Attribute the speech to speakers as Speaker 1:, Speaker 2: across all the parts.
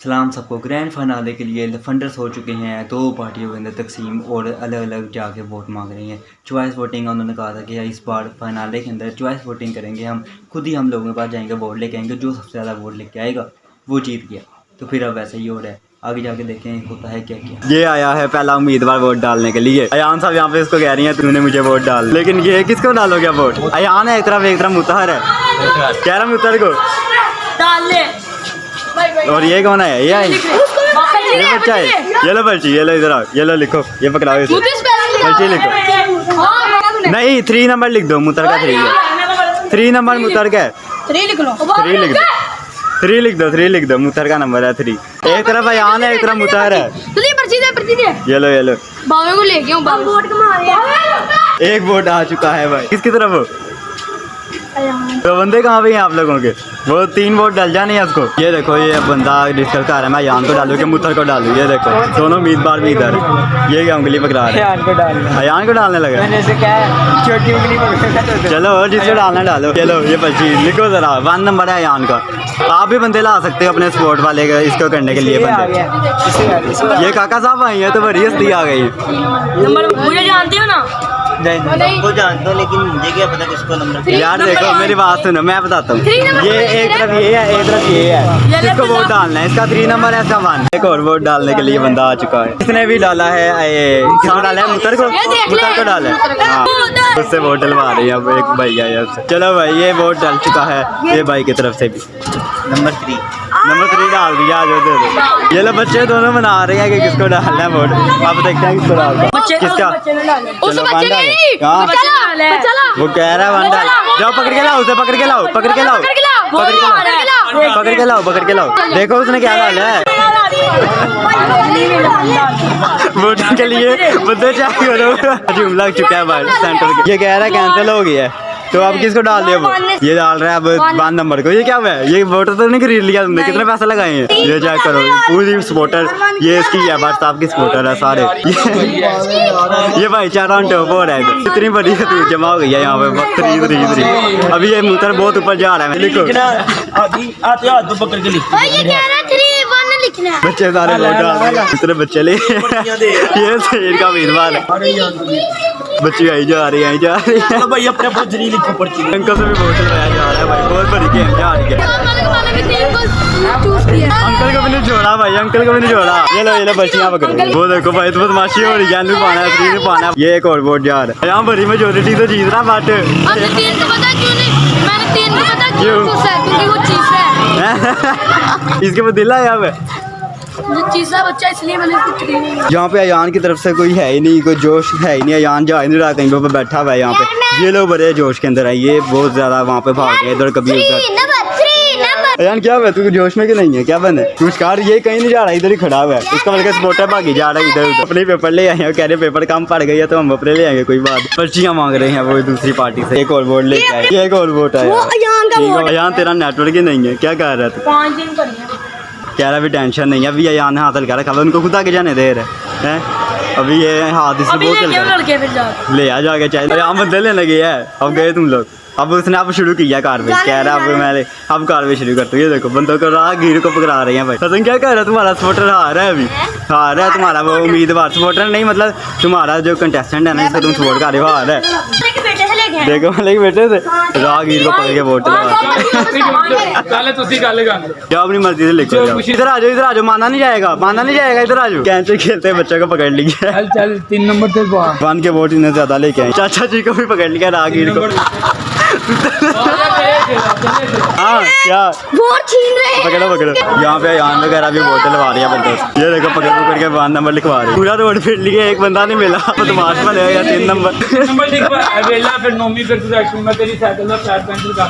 Speaker 1: सलाम सबको। Grand finale के लिए फंडर्स हो चुके हैं। दो पार्टियों के अंदर तकसीम और अलग अलग जाके वोट मांग रही हैं। चॉइस वोटिंग उन्होंने कहा था कि इस बार फिनाले के अंदर चॉइस वोटिंग करेंगे, हम खुद ही हम लोगों के पास जाएंगे, वोट लेके आएंगे, जो सबसे ज़्यादा वोट लेके आएगा वो जीत गया। तो फिर अब वैसे ही हो रहा है, आगे जाके देखें होता है क्या क्या। ये आया है पहला उम्मीदवार वोट डालने के लिए। अयान साहब यहाँ पे इसको कह रही हैं तूने मुझे वोट डाल, लेकिन ये किसको डालोगे वोट? अयान है एक तरफ मुतहर है, कह रहा मुतहर को डाल ले। और ये कौन है? ये बच्चा है। ये लो पर्ची, ये लो इधर आओ, ये लो लिखो, ये पकड़ाओ इसे, पर्ची लिखो। नहीं 3 नंबर लिख दो, मुतर का 3 है। 3 नंबर मुतर का है, 3 लिख लो, 3 लिख दो, 3 लिख दो, 3 लिख दो, मुतर का नंबर है 3। एक तरफ अयान है एक तरफ मुतर है। ये लो
Speaker 2: बाबू को लेके हूं, बाबू वोट कमा रहे हैं।
Speaker 1: एक वोट आ चुका है भाई। किसकी तरफ हो? तो बंदे कहाँ पे हैं आप लोगों के? वो 3 वोट डल जाने हैं उसको। ये देखो ये बंदा डिस्कस कर रहा है, मैं अयान को डालूँ कि मुतर को डालूँ। ये देखो दोनों उम्मीदवार भी इधर, ये क्या उंगली पकड़ा रहे हैं? अयान को डालने लगा। छोटी उंगली। चलो जिसको डालना डालो। चलो ये पर्ची लिखो जरा। 1 नंबर है अयान का। आप भी बंदे ला सकते हो अपने सपोर्ट वाले का, इसको करने के लिए बंदे। ये काका साहब आई है तो बड़ी हस्ती आ गई।
Speaker 2: नंबर मुझे जानते हो ना?
Speaker 1: सबको जानता हूँ, लेकिन मुझे क्या पता किसको नंबर। यार देखो मेरी बात सुनो, मैं बताता हूँ। ये एक तरफ ये है, एक तरफ ये है। किसको वोट डालना है? इसका 3 नंबर है, इसका 1। एक और वोट डालने के लिए बंदा आ चुका है। इसने भी डाला है, किसको डाला है? मुतर को, मुतर को डाला है। हाँ उससे वोट डलवा रही है अब एक भैया है उससे। चलो भाई ये वोट डल चुका है, ये भाई की तरफ से भी नंबर 3 डाल दिया। आज दे दो। ये लोग बच्चे दोनों बना रहे हैं कि किसको डालना है वोट। आप देखते हैं किसको डालना है। किसका? चलो 1 डाल। हाँ वो कह रहा है 1 डाल। जाओ पकड़ के लाओ उसे, पकड़ के लाओ, पकड़ के लाओ, पकड़ के लाओ, पकड़ के लाओ। देखो उसने क्या डाला है वोटिंग के लिए। बंदे चेक करो, जुम लग चुका है भाई सेंटर के। ये कह रहा है कैंसिल हो गया है, तो अब किसको डाल दिया? वो ये डाल रहा है अब 1 नंबर को। ये क्या हुआ है? ये वोटर तो नहीं खरीद लिया तुमने? कितने पैसे लगाए हैं? ये चेक करो, पूरी सपोर्टर ये इसकी है, बट साहब की सपोर्टर है सारे। ये भाईचारा ऑन टॉप हो रहा है। इतनी बड़ी जमा हो गई है यहाँ पे 3। अभी ये मुतर बहुत ऊपर जा रहा है। लिखो बच्चे सारे वोट डाल रहे हैं, इतने बच्चे ले। ये शेर का उम्मीदवार है। बच्ची आई जा रही है, जा रही है भाई। अपने लिखो पर्ची। अंकल से भी वोट लगाया जा रहा है भाई, बहुत बड़ी गेम जा रही है। अंकल को भी नहीं छोड़ा भाई, अंकल को भी नहीं छोड़ा। ये लो बच्चियां पकड़ो। वो देखो भाई तो बदमाशी हो रही है। नहीं पाना है, 3 पाना है। ये एक और वोट जा रहा है। यहाँ बड़ी मेजोरिटी तो जीत रहा बट इसके बाद दिल आया है
Speaker 2: बच्चा, इसलिए मैंने
Speaker 1: यहाँ पे अयान की तरफ से कोई है ही नहीं, कोई जोश है ही नहीं। अयान जा नहीं रहा, कहीं पे बैठा हुआ है यहाँ पे। ये लोग बड़े जोश के अंदर है, ये बहुत ज्यादा वहाँ पे भाग गए इधर कभी उधर। अयान क्या हुआ? तू जोश में क्यों नहीं है? क्या बने कुछ कार? ये कहीं नहीं जा रहा, इधर ही खड़ा हुआ है। इसका बल्कि सपोर्टर भागी जा रहा है इधर उधर। अपने पेपर ले आए हैं, कह रहे पेपर कम पड़ गई है तो हम अपने ले आएंगे, कोई बात। पर्चियां मांग रहे हैं वो दूसरी पार्टी से। एक और वोट लेके आए, एक और वोट आया। अयान तेरा नेटवर्क ही नहीं है, क्या कह रहा है तू?
Speaker 2: 5 दिन
Speaker 1: कह रहा भी टेंशन नहीं है। अभी अयान ने हाथ लगा रखा है, उनको खुद आगे जाने दे रहे हैं। अभी ये हाथ इसी बहुत ले आ जाके चाहिए। अयान बंदे लेने गए है, अब गए तुम लोग। अब उसने अब शुरू किया कार्रवाई, कह रहा अब मैं अब कार्रवाई शुरू करता हूँ। ये देखो बंदों को राहगीर को पकड़ा रहे हैं भाई। पता क्या कह रहा है? तुम्हारा सपोर्टर हार है, अभी हार है तुम्हारा। वो उम्मीदवार सपोर्टर नहीं, मतलब तुम्हारा जो कंटेस्टेंट है ना, जिसको तुम सपोर्ट कर रहे हो, हार है। देखो वाले के बेटे से राहगीर को पकड़ के वोट क्या अपनी मर्जी से लिखो। इधर आ जाओ, इधर आ जाओ। माना नहीं जाएगा, माना नहीं जाएगा। इधर आ जाओ। कैंचे खेलते बच्चे को पकड़ लिया।
Speaker 3: चल 3 नंबर से
Speaker 1: 1 के वोट इन्हें ज्यादा लेके आए। चाचा जी को भी पकड़ लिया, राहगीर को। हाँ क्या
Speaker 2: वोट छीन रहे
Speaker 1: पकड़ो पकड़ो। यहाँ पे अयान वगैरह भी वोट लगा रही है बंदे। ये देखो पकड़ पकड़ के 1 नंबर लिखवा रही है। पूरा रोड फिर लिए, एक बंदा नहीं मिला। बदमाश वाले या 3 नंबर
Speaker 3: फिर नौवीं फिर तेरी साइकिल में फ्लैट पेंसिल कर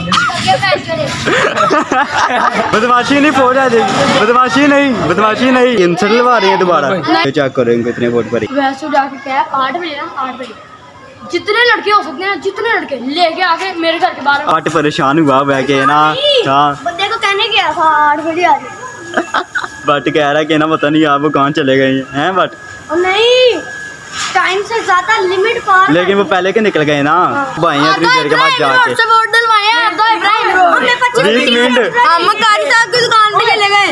Speaker 1: बदमाशी नहीं, फोड़ आ जाएगी। बदमाशी नहीं, बदमाशी नहीं, इंसल्ट लगा रही है दोबारा। चेक करो इनको इतने वोट भरे।
Speaker 2: वैसे जाके क्या 8 बजे ना, 8 बजे जितने लड़के हो सकते हैं, जितने लड़के लेके आके मेरे घर के बाहर।
Speaker 1: 8 परेशान हुआ बह के ना। हाँ
Speaker 2: बंदे को कहने गया था 8 बजे आ जाए।
Speaker 1: बट कह रहा है कि ना पता नहीं आप वो कहाँ चले गए हैं। बट
Speaker 2: नहीं टाइम से ज्यादा लिमिट पार।
Speaker 1: लेकिन वो पहले के निकल गए ना भाई, इतनी देर के बाद जाके।
Speaker 2: वोट डलवाया हमने
Speaker 4: 20 मिनट
Speaker 2: हम कारी साहब की दुकान पे चले गए,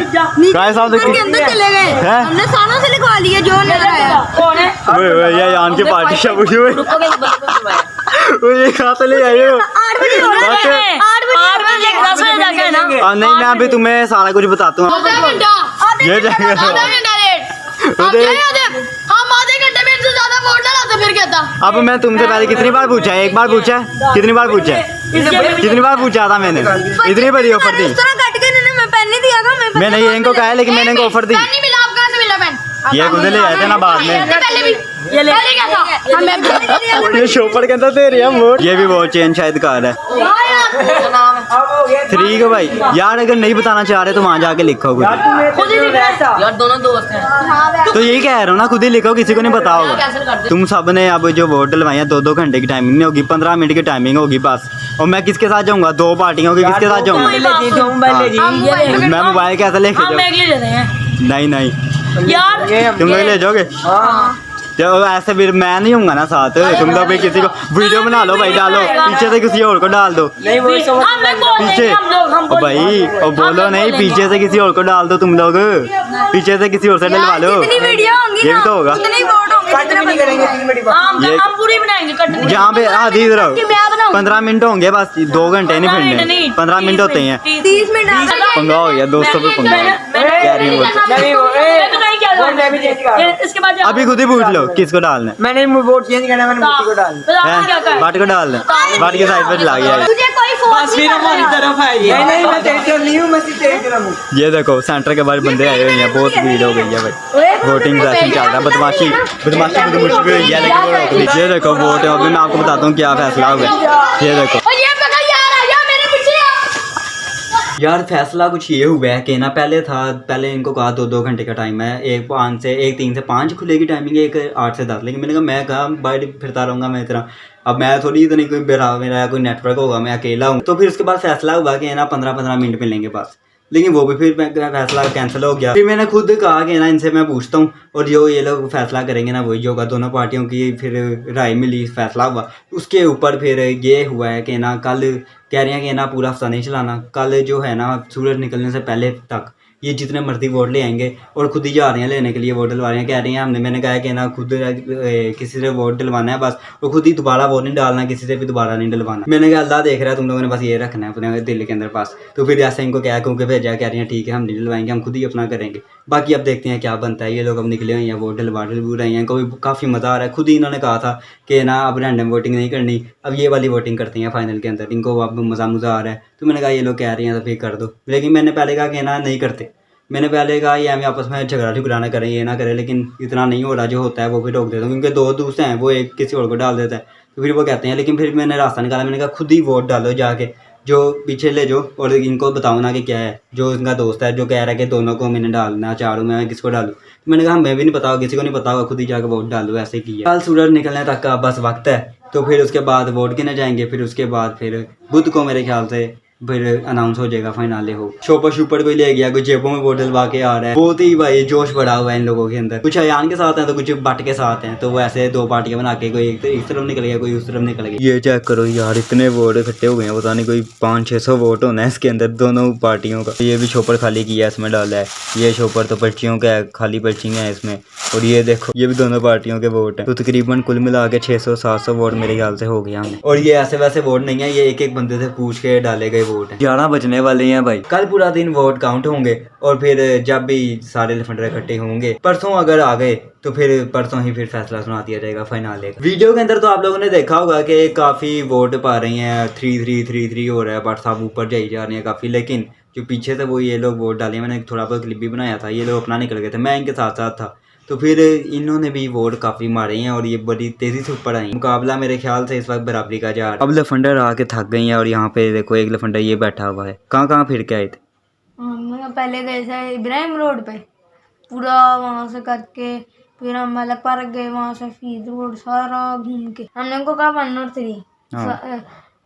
Speaker 4: कारी साहब
Speaker 2: के अंदर चले गए,
Speaker 4: हैं?
Speaker 2: हमने सालों से लिखवा लिए जो नजर आया।
Speaker 4: ओए ये यान की पार्टी शब हुई ओए ये कहाँ से ले आए हो
Speaker 2: 8 बजे हो रहा है, 8 बजे 10 बजे जाके है ना।
Speaker 4: नहीं मैं अभी तुम्हें सारा कुछ बताता हूँ ये जाएगा
Speaker 2: हम आधे घंटे में इनसे ज्यादा वोट ना लाते फिर कहता।
Speaker 4: अब मैं तुमसे पहले कितनी बार पूछा है? एक बार पूछा है? कितनी बार पूछा है? कितनी बार पूछा था मैंने? इतनी बड़ी ऑफर दी
Speaker 2: इस तरह कट के इन्होंने मैं पेन नहीं दिया था।
Speaker 4: मैंने ये इनको कहा है लेकिन मैंने इनको ऑफर दी।
Speaker 2: पेन नहीं मिला, आप कहाँ से मिला पेन?
Speaker 4: ये खुद ले आए थे ना बाद में।
Speaker 2: पहले भी ये ले क्या था? हमें
Speaker 4: ये शॉपर के अंदर दे रही है वोट। ये भी वोट चेंज शायद कार है 3 को भाई। यार अगर नहीं बताना चाह रहे तो वहाँ जाके लिखो कुछ।
Speaker 5: यार दोनों दोस्त हैं।
Speaker 4: तो यही कह रहा हूँ ना, खुद ही लिखो, किसी को नहीं पता होगा। तुम सब ने अब जो वोट डलवाई है 2-2 घंटे की टाइमिंग नहीं होगी, 15 मिनट की टाइमिंग होगी बस। और मैं किसके साथ जाऊँगा? 2 पार्टियों की, किसके साथ जाऊँगा? मैं मोबाइल कैसे लेके जाऊँ? नहीं
Speaker 5: यार
Speaker 4: तुम लोग ले जाओगे? जो ऐसे भी मैं नहीं हूँगा ना साथ। तुम लोग भी किसी को वीडियो बना लो भाई, डालो पीछे से किसी और को डाल दो पीछे। ओ भाई और बोलो नहीं, पीछे से किसी और को डाल दो तुम लोग, पीछे से किसी और से डलवा लो।
Speaker 2: वीडियो होंगी
Speaker 4: ये भी तो होगा।
Speaker 2: उतनी वोट होंगे।
Speaker 5: हम पूरी बनाएंगे कट नहीं।
Speaker 4: जहाँ पे आधी इधर 15 मिनट होंगे बस, 2 घंटे नहीं फिरने, 15 मिनट होते हैं।
Speaker 2: 30 मिनट
Speaker 4: पंगा हो गया दोस्तों पे पंगा। कह रही हूँ
Speaker 5: इसके बाद
Speaker 4: अभी खुद ही पूछ लो किसको डालना है।
Speaker 3: मैंने वोट चेंज करना, मैंने मुट्ठी को डाल
Speaker 4: बाट को डाल दे, बाट के साइड पे चला गया।
Speaker 2: तुझे कोई फोर्स नहीं
Speaker 3: हमारी तरफ है ये। नहीं मैं तेरी तरफ नहीं हूँ, मैं सिर्फ तेरी तरफ हूँ।
Speaker 4: ये देखो सेंटर के बाहर बंदे आए हुए हैं, बहुत भीड़ हो गई है भाई। वोटिंग सेशन चल रहा है, बदमाशी बड़ी मुश्किल हुई है लेकिन वो रोक दी। ये देखो वोट है, अभी मैं आपको बताता हूँ क्या फैसला हुआ है। ये देखो यार फैसला कुछ ये हुआ है कि ना पहले इनको कहा 2-2 घंटे का टाइम है, एक 3 से 5 खुलेगी टाइमिंग, एक 8 से 10। लेकिन मैंने कहा मैं कहा बाइट फिरता रहूँगा मैं इतना, अब मैं थोड़ी इतनी कोई मेरा कोई नेटवर्क होगा, मैं अकेला हूँ। तो फिर उसके बाद फैसला हुआ कि ना 15-15 मिनट मिलेंगे बस, लेकिन वो भी फिर फैसला कैंसिल हो गया। फिर मैंने खुद कहा कि ना इनसे मैं पूछता हूँ, और जो ये लोग फैसला करेंगे ना वही होगा। दोनों पार्टियों की फिर राय मिली, फैसला हुआ। उसके ऊपर फिर ये हुआ है कि ना कल कह रहे हैं कि ना पूरा हफ्ता नहीं चलाना, कल जो है ना सूरज निकलने से पहले तक ये जितने मर्जी वोट ले आएंगे, और खुद ही जा रहे हैं लेने के लिए, वोट डलवा रहे हैं। कह रही हैं मैंने कहा है कि ना खुद किसी से वोट डलवाना है बस, और खुद ही दोबारा वोट नहीं डालना, किसी से भी दोबारा नहीं डलवाना। मैंने कहा अल्लाह देख रहा है, तुम लोगों ने बस ये रखना है अपने दिल के अंदर पास। तो फिर ऐसे इनको क्या क्योंकि भेजा, कह रही हैं ठीक है हम नहीं डलवाएंगे, हम खुद ही अपना करेंगे। बाकी अब देखते हैं क्या बनता है। ये लोग अब निकले हुए हैं, वोट डलवा रहे हैं, कोई काफ़ी मज़ा आ रहा है। खुद ही इन्होंने कहा था कि ना अब रैंडम वोटिंग नहीं करनी, अब ये वाली वोटिंग करती हैं फाइनल के अंदर, इनको अब मज़ा आ रहा है। तो मैंने कहा ये लोग कह रहे हैं तो फिर कर दो, लेकिन मैंने पहले कहा कि ना नहीं करते। मैंने पहले कहा ये हमें आपस में झगड़ा ना करें, ये ना करें, लेकिन इतना नहीं हो रहा, जो होता है वो फिर रोक देता हूँ, क्योंकि 2 दोस्त हैं, वो एक किसी और को डाल देता है, तो फिर वो कहते हैं। लेकिन फिर मैंने रास्ता निकाला, मैंने कहा खुद ही वोट डालो जाके, जो पीछे ले जाओ, और इनको बताओ ना कि क्या है। जो इनका दोस्त है जो कह रहा है कि दोनों को मैंने डालना, चारों में किसको डालूँ, तो मैंने कहा हमें भी नहीं पता, किसी को नहीं पता होगा, खुद ही जाकर वोट डालो। ऐसे किया। कल सूरज निकलने तक का बस वक्त है, तो फिर उसके बाद वोट गिने जाएंगे। फिर उसके बाद फिर बुध को मेरे ख्याल से फिर अनाउंस हो जाएगा, फाइनल हो। शॉपर कोई ले गया, कोई जेबों में वोट डलवा के आ रहा है। बहुत ही भाई जोश बढ़ा हुआ है इन लोगों के अंदर। कुछ अयान के साथ हैं तो कुछ बट के साथ हैं, तो वो ऐसे 2 पार्टियां बना के, कोई इस तरफ निकल गया, कोई उस तरफ निकल गया। ये चेक करो यार, इतने वोट इकट्ठे हो गए हैं, पता नहीं कोई 500-600 वोट होना है इसके अंदर, दोनों पार्टियों का। ये भी शॉपर खाली किया है, इसमें डाला है। ये शॉपर तो पर्चियों का है, खाली पर्चियाँ हैं इसमें। और ये देखो ये भी दोनों पार्टियों के वोट हैं, तो तकरीबन कुल मिला के 600-700 वोट मेरे ख्याल से हो गया हमने। और ये ऐसे वैसे वोट नहीं है, ये एक बंदे से पूछ के डाले गए वोट हैं। 11 बजने वाले हैं भाई, कल पूरा दिन वोट काउंट होंगे, और फिर जब भी सारे लफंडर इकट्ठे होंगे, परसों अगर आ गए तो फिर परसों ही फिर फैसला सुना दिया जाएगा फाइनल। वीडियो के अंदर तो आप लोगों ने देखा होगा कि काफ़ी वोट पा रही हैं, 3-3 हो रहा है, बट साहब ऊपर जाई जा रही हैं काफ़ी। लेकिन जो पीछे से वो ये लोग वोट डाले, मैंने थोड़ा बहुत क्लिप भी बनाया था, ये लोग अपना निकल गए थे, मैं इनके साथ साथ था। तो फिर इन्होंने भी वोट काफ़ी मारे हैं, और ये बड़ी तेज़ी से ऊपर आई। मुकाबला मेरे ख्याल से इस वक्त बराबरी का जा रहा है। अब लफंडर आके थक गई हैं, और यहाँ पे देखो एक लफंडर ये बैठा हुआ है। कहाँ फिर के आए थे?
Speaker 2: हम पहले गए थे इब्राहिम रोड पे, पूरा वहाँ से करके फिर हम मलक पार्क गए, वहाँ से फीद रोड सारा घूम के। हमने उनको कहा 1 और 3,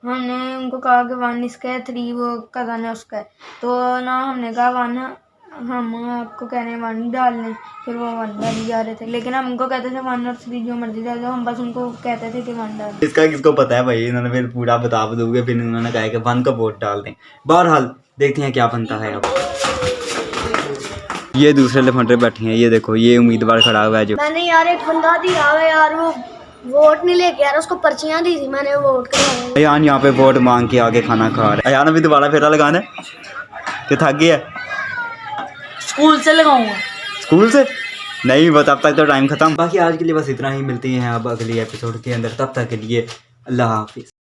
Speaker 2: हमने उनको कहा कि 1 इसका है, 3 वो कज़न है उसका है। तो ना हमने कहा 1 हम आपको कह रहे हैं 1 डालने, फिर वो 1 डाली जा रहे थे, लेकिन हम उनको कहते थे 1 और 3 जो मर्जी डाल दो, हम बस उनको कहते थे कि 1 डाल।
Speaker 4: इसका किसको पता है भाई, इन्होंने फिर पूरा बता दोगे, फिर इन्होंने कहा कि 1 का वोट डाल दें। बहरहाल देखते हैं क्या बनता है। अब ये दूसरे लफंडे बैठे हैं, ये देखो ये उम्मीदवार खड़ा हुआ है जो।
Speaker 6: मैंने यार एक बंदा दिया है यार, वो वोट नहीं लेके यार, उसको पर्चियां दी थी मैंने, वोट करवाया।
Speaker 4: अयान यहाँ पे वोट मांग के आगे खाना खा रहा है। अयान अभी दोबारा फेरा लगाना है कि थक गया?
Speaker 5: स्कूल से लगाऊंगा।
Speaker 4: स्कूल से नहीं, बस अब तक तो टाइम खत्म। बाकी आज के लिए बस इतना ही, मिलते हैं अब अगले एपिसोड के अंदर, तब तक के लिए अल्लाह हाफिज़।